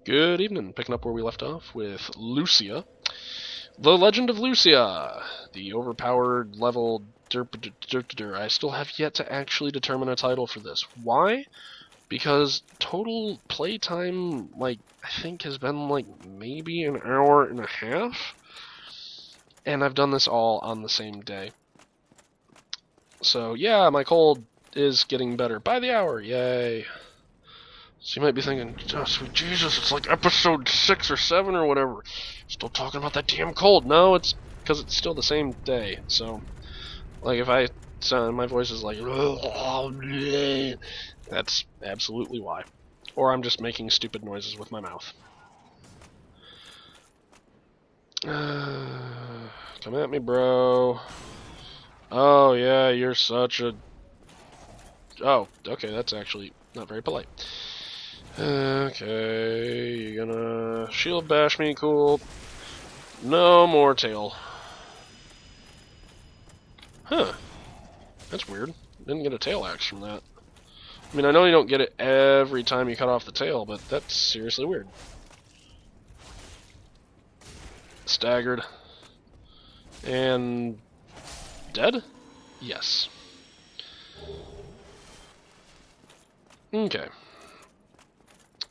Good evening. Picking up where we left off with Lucia. The Legend of Lucia. The overpowered level derp. I still have yet to actually determine a title for this. Why? Because total playtime, I think has been, maybe an hour and a half. And I've done this all on the same day. So, yeah, my cold is getting better by the hour. Yay. So you might be thinking, oh, sweet Jesus, it's like episode 6 or 7 or whatever. Still talking about that damn cold. No, it's because it's still the same day. So, if I sound, my voice is like, that's absolutely why. Or I'm just making stupid noises with my mouth. Come at me, bro. Oh, yeah, you're such a... Oh, okay, that's actually not very polite. Okay, you're gonna shield bash me, cool. No more tail. Huh. That's weird. Didn't get a tail axe from that. I mean, I know you don't get it every time you cut off the tail, but that's seriously weird. Staggered. And... dead? Yes. Okay.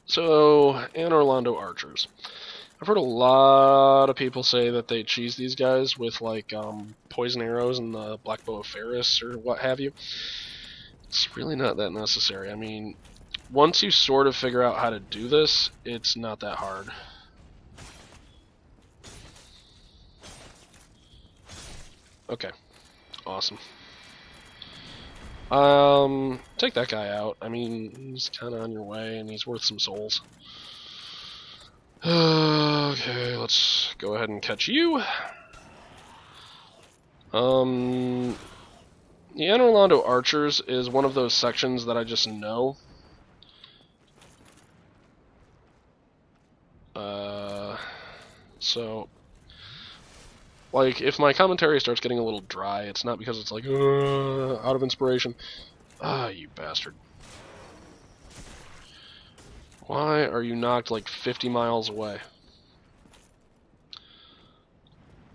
So, Anne Orlando archers. I've heard a lot of people say that they cheese these guys with, poison arrows and the black bow of Ferris or what have you. It's really not that necessary. I mean, once you sort of figure out how to do this, it's not that hard. Okay. Awesome. Take that guy out. I mean, he's kind of on your way, and he's worth some souls. Okay, let's go ahead and catch you. The Anne Orlando Archers is one of those sections that I just know. So... if my commentary starts getting a little dry, it's not because it's out of inspiration. Ah, you bastard. Why are you knocked 50 miles away?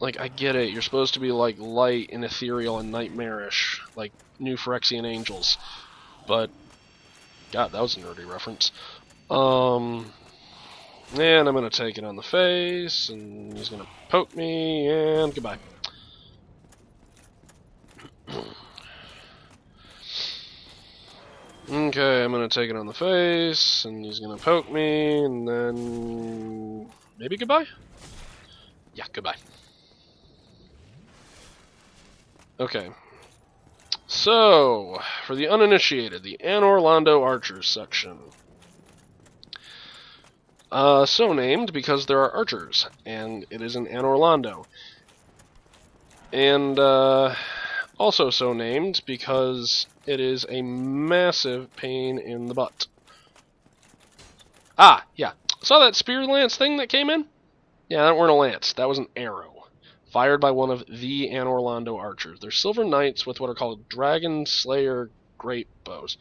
I get it, you're supposed to be light and ethereal and nightmarish, like New Phyrexian Angels. But, God, that was a nerdy reference. And I'm gonna take it on the face, and he's gonna poke me, and goodbye. Okay, I'm gonna take it on the face, and he's gonna poke me, and then... maybe goodbye? Yeah, goodbye. Okay. So, for the uninitiated, the Anne Orlando Archers section. So named because there are archers, and it is in Anne Orlando. And, also so named because it is a massive pain in the butt. Ah, yeah. Saw that spear lance thing that came in? Yeah, that weren't a lance. That was an arrow. Fired by one of the Anne Orlando archers. They're silver knights with what are called Dragon Slayer great bows.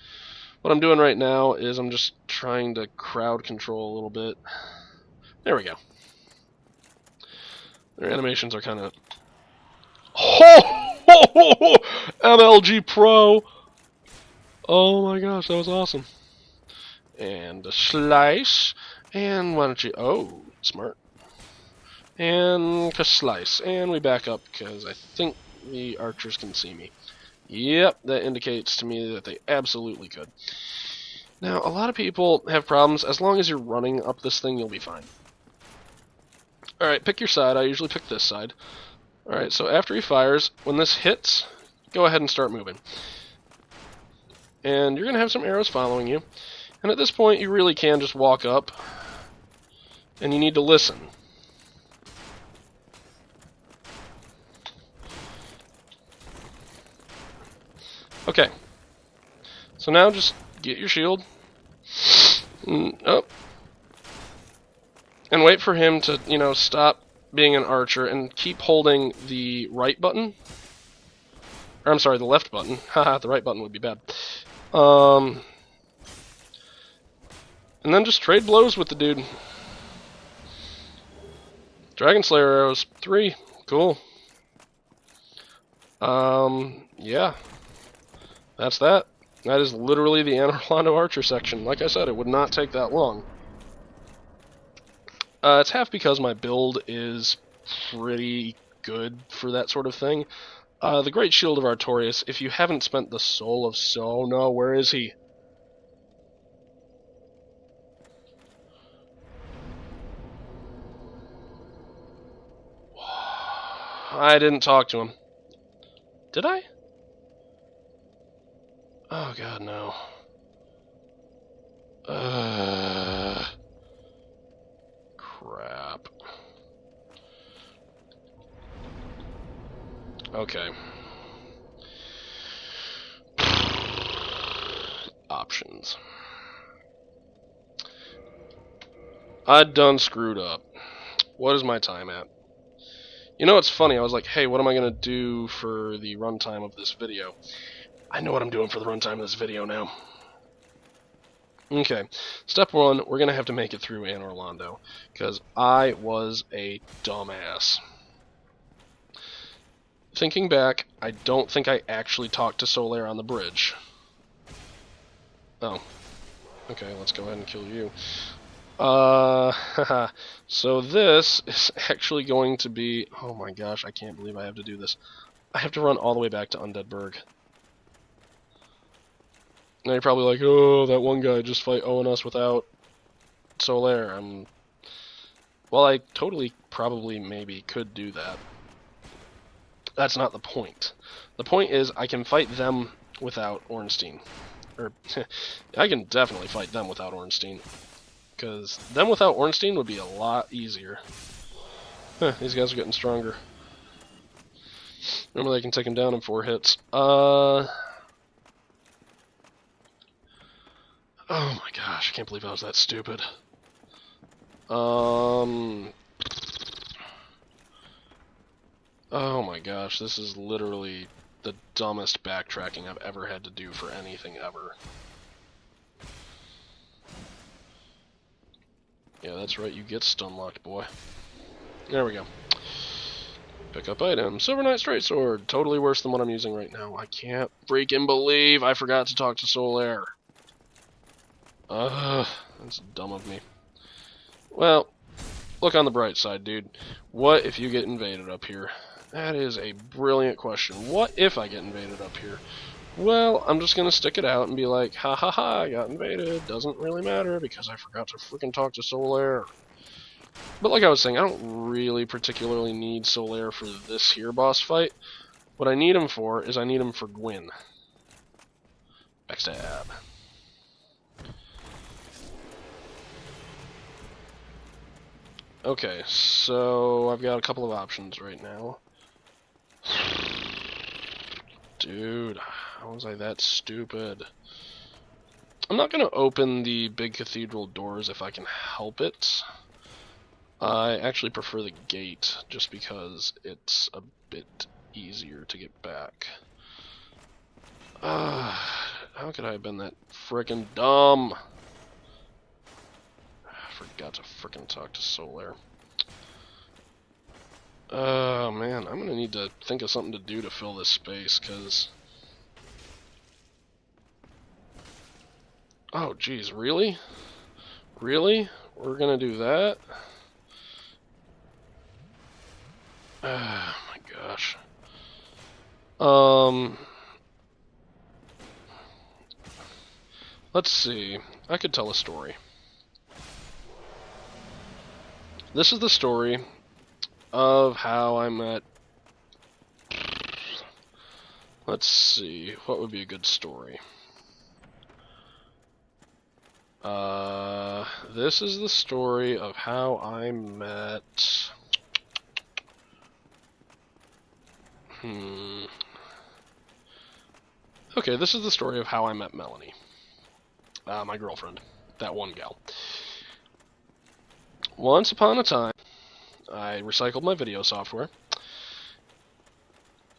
What I'm doing right now is I'm just trying to crowd control a little bit. There we go. Their animations are kind of... Oh! MLG Pro! Oh my gosh, that was awesome. And a slice. And why don't you... oh, smart. And a slice. And we back up because I think the archers can see me. Yep, that indicates to me that they absolutely could. Now, a lot of people have problems. As long as you're running up this thing, you'll be fine. Alright, pick your side. I usually pick this side. Alright, so after he fires, when this hits, go ahead and start moving. And you're going to have some arrows following you. And at this point, you really can just walk up. And you need to listen. Okay. So now just get your shield. Up. And wait for him to, stop being an archer and keep holding the right button. Or, I'm sorry, the left button. Haha, the right button would be bad. And then just trade blows with the dude. Dragon Slayer arrows. 3. Cool. Yeah. That's that. That is literally the Anor Londo Archer section. Like I said, it would not take that long. It's half because my build is pretty good for that sort of thing. The Great Shield of Artorias, if you haven't spent the Soul of So... No, where is he? I didn't talk to him. Did I? Oh god, no. Crap. Okay. Options. I done screwed up. What is my time at? You know, it's funny, I was like, hey, what am I going to do for the runtime of this video? I know what I'm doing for the runtime of this video now. Okay, step 1, we're going to have to make it through Anor Londo, because I was a dumbass. Thinking back, I don't think I actually talked to Solaire on the bridge. Oh. Okay, let's go ahead and kill you. So this is actually going to be... Oh my gosh, I can't believe I have to do this. I have to run all the way back to Undeadburg. Now you're probably like, oh, that one guy just fight Owen us without Solaire. Well, I totally, probably, maybe could do that. That's not the point. The point is, I can fight them without Ornstein. Or, I can definitely fight them without Ornstein. Because them without Ornstein would be a lot easier. These guys are getting stronger. Remember, they can take him down in 4 hits. Oh my gosh, I can't believe I was that stupid. Oh my gosh, this is literally the dumbest backtracking I've ever had to do for anything ever. Yeah, that's right, you get stun-locked, boy. There we go. Pick up item. Silver Knight Straight Sword. Totally worse than what I'm using right now. I can't freaking believe I forgot to talk to Solaire. That's dumb of me. Well, look on the bright side, dude. What if you get invaded up here? That is a brilliant question. What if I get invaded up here? Well, I'm just gonna stick it out and be like, ha ha ha, I got invaded. Doesn't really matter because I forgot to freaking talk to Solaire. But like I was saying, I don't really particularly need Solaire for this here boss fight. What I need him for is I need him for Gwyn. Backstab. Okay, so I've got a couple of options right now. Dude, how was I that stupid? I'm not going to open the big cathedral doors if I can help it. I actually prefer the gate, just because it's a bit easier to get back. How could I have been that frickin' dumb? I forgot to frickin' talk to Solaire. Oh man, I'm gonna need to think of something to do to fill this space, cause... Oh geez, really? Really? We're gonna do that? Oh my gosh. Let's see. I could tell a story. This is the story of how I met... Let's see. What would be a good story? This is the story of how I met... Okay, this is the story of how I met Melanie. My girlfriend. That one gal. Once upon a time, I recycled my video software.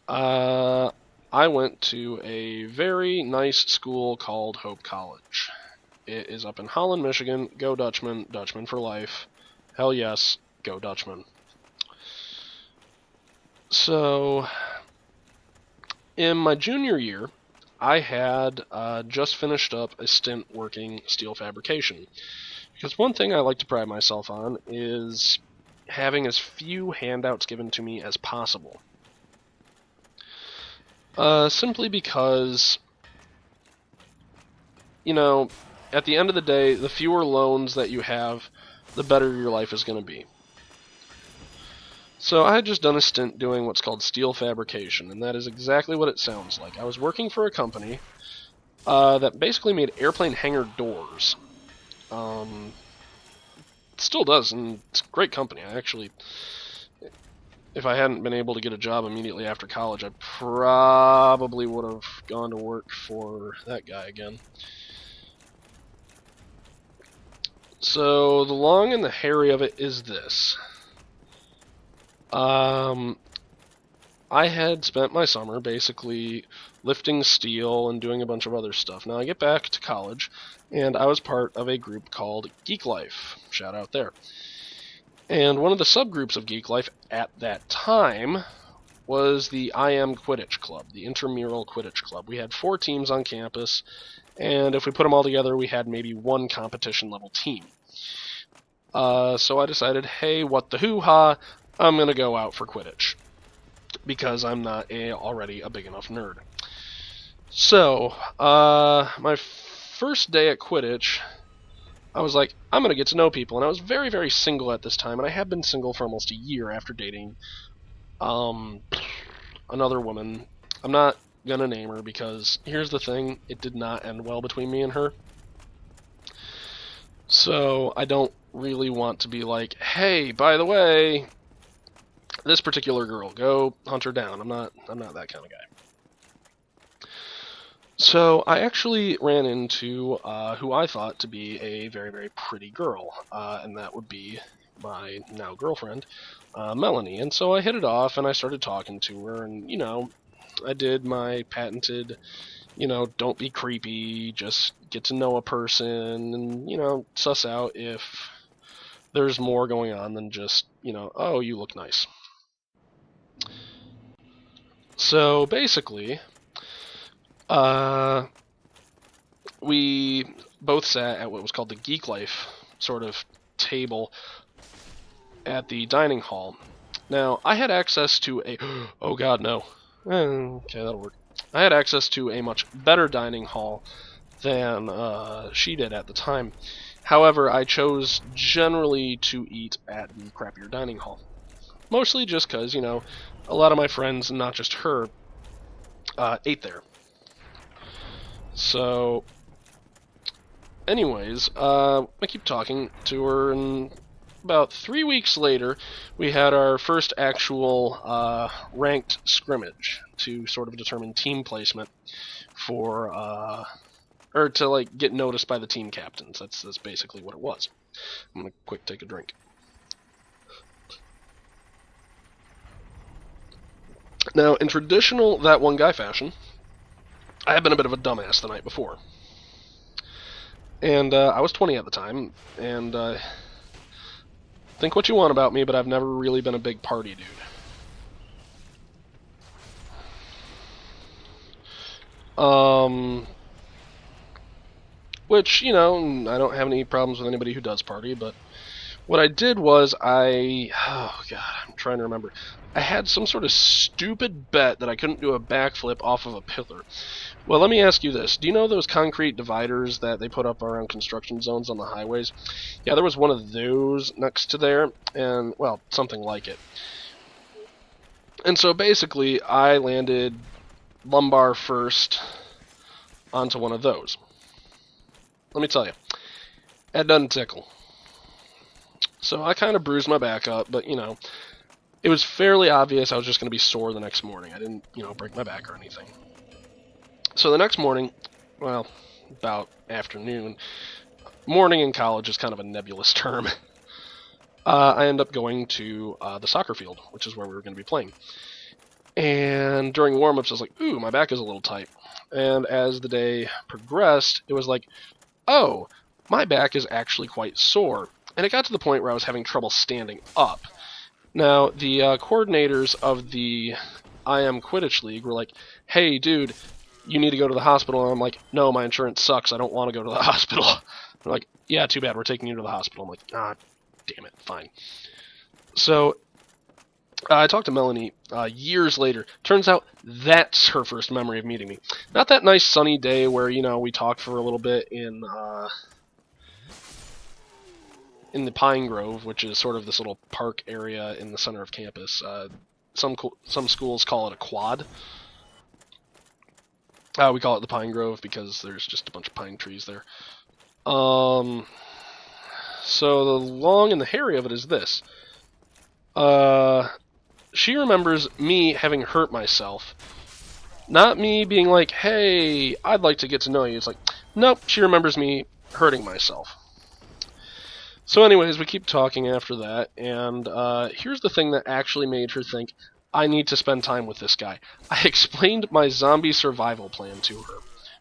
I went to a very nice school called Hope College. It is up in Holland, Michigan. Go Dutchman. Dutchman for life. Hell yes. Go Dutchman. So, in my junior year, I had just finished up a stint working steel fabrication. Because one thing I like to pride myself on is having as few handouts given to me as possible. Simply because, you know, at the end of the day, the fewer loans that you have, the better your life is going to be. So I had just done a stint doing what's called steel fabrication, and that is exactly what it sounds like. I was working for a company that basically made airplane hangar doors. It still does, and it's a great company. I actually, if I hadn't been able to get a job immediately after college, I probably would have gone to work for that guy again. So the long and the hairy of it is this. I had spent my summer basically lifting steel and doing a bunch of other stuff. Now I get back to college, and I was part of a group called Geek Life. Shout out there. And one of the subgroups of Geek Life at that time was the IM Quidditch Club, the Intramural Quidditch Club. We had 4 teams on campus, and if we put them all together, we had maybe 1 competition-level team. So I decided, hey, what the hoo-ha, I'm going to go out for Quidditch, because I'm not already a big enough nerd. So, my first day at Quidditch, I was like, I'm going to get to know people, and I was very, very single at this time, and I had been single for almost a year after dating another woman. I'm not going to name her, because here's the thing, it did not end well between me and her. So, I don't really want to be like, hey, by the way, this particular girl, go hunt her down. I'm not that kind of guy. So I actually ran into who I thought to be a very, very pretty girl, and that would be my now girlfriend, Melanie. And so I hit it off, and I started talking to her, and, you know, I did my patented, you know, don't be creepy, just get to know a person, and, you know, suss out if there's more going on than just, you know, oh, you look nice. So basically, we both sat at what was called the Geek Life sort of table at the dining hall. Now, I had access to a... Oh god, no. Okay, that'll work. I had access to a much better dining hall than she did at the time. However, I chose generally to eat at the crappier dining hall. Mostly just because, you know, a lot of my friends, and not just her, ate there. So, anyways, I keep talking to her, and about 3 weeks later, we had our first actual ranked scrimmage to sort of determine team placement for, or to, like, get noticed by the team captains. That's basically what it was. I'm gonna quick take a drink. Now, in traditional That One Guy fashion, I had been a bit of a dumbass the night before. And I was 20 at the time, and think what you want about me, but I've never really been a big party dude. Which, you know, I don't have any problems with anybody who does party, but what I did was oh god, I'm trying to remember. I had some sort of stupid bet that I couldn't do a backflip off of a pillar. Well, let me ask you this. Do you know those concrete dividers that they put up around construction zones on the highways? Yeah, there was one of those next to there, and, well, something like it. And so basically, I landed lumbar first onto one of those. Let me tell you, that doesn't tickle. So I kind of bruised my back up, but, you know, it was fairly obvious I was just going to be sore the next morning. I didn't, you know, break my back or anything. So the next morning, well, about afternoon, morning in college is kind of a nebulous term, I end up going to the soccer field, which is where we were going to be playing. And during warm-ups, I was like, ooh, my back is a little tight. And as the day progressed, it was like, oh, my back is actually quite sore. And it got to the point where I was having trouble standing up. Now, the coordinators of the I Am Quidditch League were like, hey, dude, you need to go to the hospital. And I'm like, no, my insurance sucks. I don't want to go to the hospital. They're like, yeah, too bad. We're taking you to the hospital. I'm like, ah, damn it, fine. So I talked to Melanie years later. Turns out that's her first memory of meeting me. Not that nice sunny day where, you know, we talked for a little bit in the Pine Grove, which is sort of this little park area in the center of campus. Some schools call it a quad. We call it the Pine Grove because there's just a bunch of pine trees there. So the long and the hairy of it is this. She remembers me having hurt myself. Not me being like, hey, I'd like to get to know you. It's like, nope, she remembers me hurting myself. So anyways, we keep talking after that, and here's the thing that actually made her think, I need to spend time with this guy. I explained my zombie survival plan to her,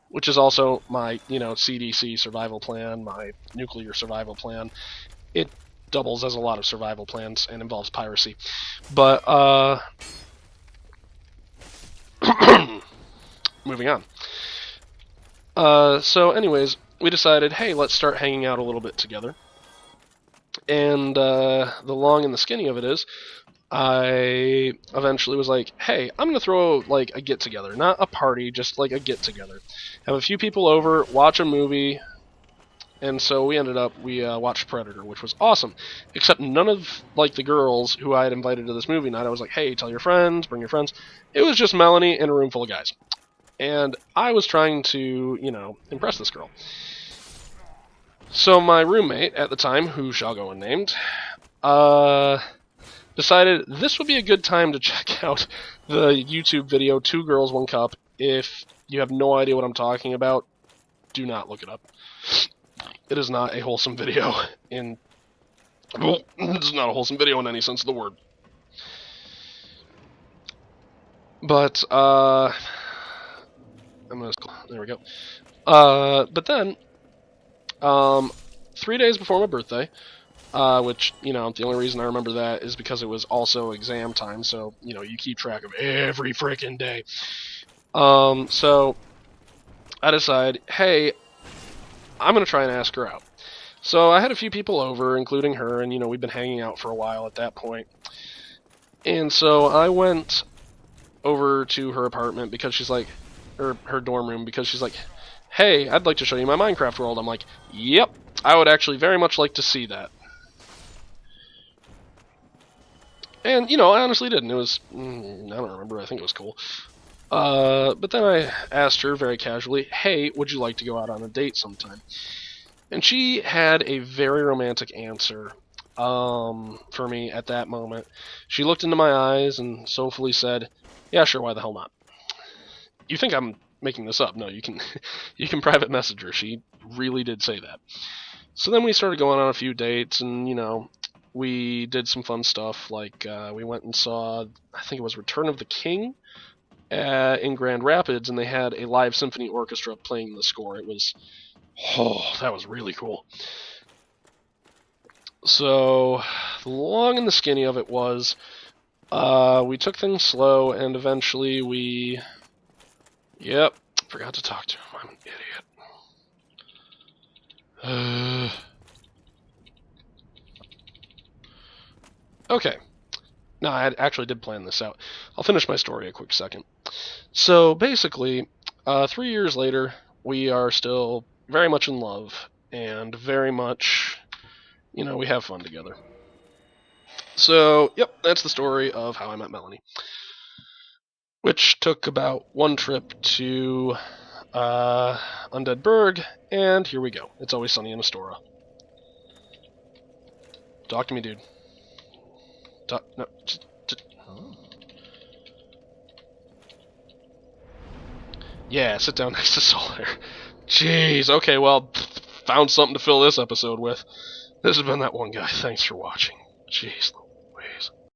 which is also my, CDC survival plan, my nuclear survival plan. It doubles as a lot of survival plans and involves piracy. But, moving on. So anyways, we decided, hey, let's start hanging out a little bit together. And the long and the skinny of it is, I eventually was like, hey, I'm going to throw like a get-together. Not a party, just like a get-together. Have a few people over, watch a movie, and so we watched Predator, which was awesome. Except none of like the girls who I had invited to this movie night, I was like, hey, tell your friends, bring your friends. It was just Melanie in a room full of guys. And I was trying to, impress this girl. So my roommate at the time, who shall go unnamed, decided this would be a good time to check out the YouTube video 2 Girls, 1 Cup. If you have no idea what I'm talking about, do not look it up. It is not a wholesome video it's not a wholesome video in any sense of the word. But, there we go. But then, 3 days before my birthday, which, the only reason I remember that is because it was also exam time, so, you keep track of every frickin' day. So, I decide, hey, I'm going to try and ask her out. So, I had a few people over, including her, and, we'd been hanging out for a while at that point. And so, I went over to her apartment because she's like, or her dorm room, because she's like, hey, I'd like to show you my Minecraft world. I'm like, yep, I would actually very much like to see that. And, I honestly didn't. It was, I don't remember, I think it was cool. But then I asked her very casually, hey, would you like to go out on a date sometime? And she had a very romantic answer for me at that moment. She looked into my eyes and soulfully said, yeah, sure, why the hell not? You think I'm making this up? No, you can private message her. She really did say that. So then we started going on a few dates, and we did some fun stuff. Like we went and saw, I think it was Return of the King in Grand Rapids, and they had a live symphony orchestra playing the score. It was, that was really cool. So the long and the skinny of it was, we took things slow, and eventually Yep, forgot to talk to him. I'm an idiot. Okay. No, I actually did plan this out. I'll finish my story a quick second. So, basically, 3 years later, we are still very much in love, and very much, we have fun together. So, yep, that's the story of how I met Melanie. Which took about 1 trip to Undead Burg, and here we go. It's always sunny in Astoria. Talk to me, dude. No. Yeah, sit down next to Solar. Jeez, okay, well, found something to fill this episode with. This has been that one guy. Thanks for watching. Jeez.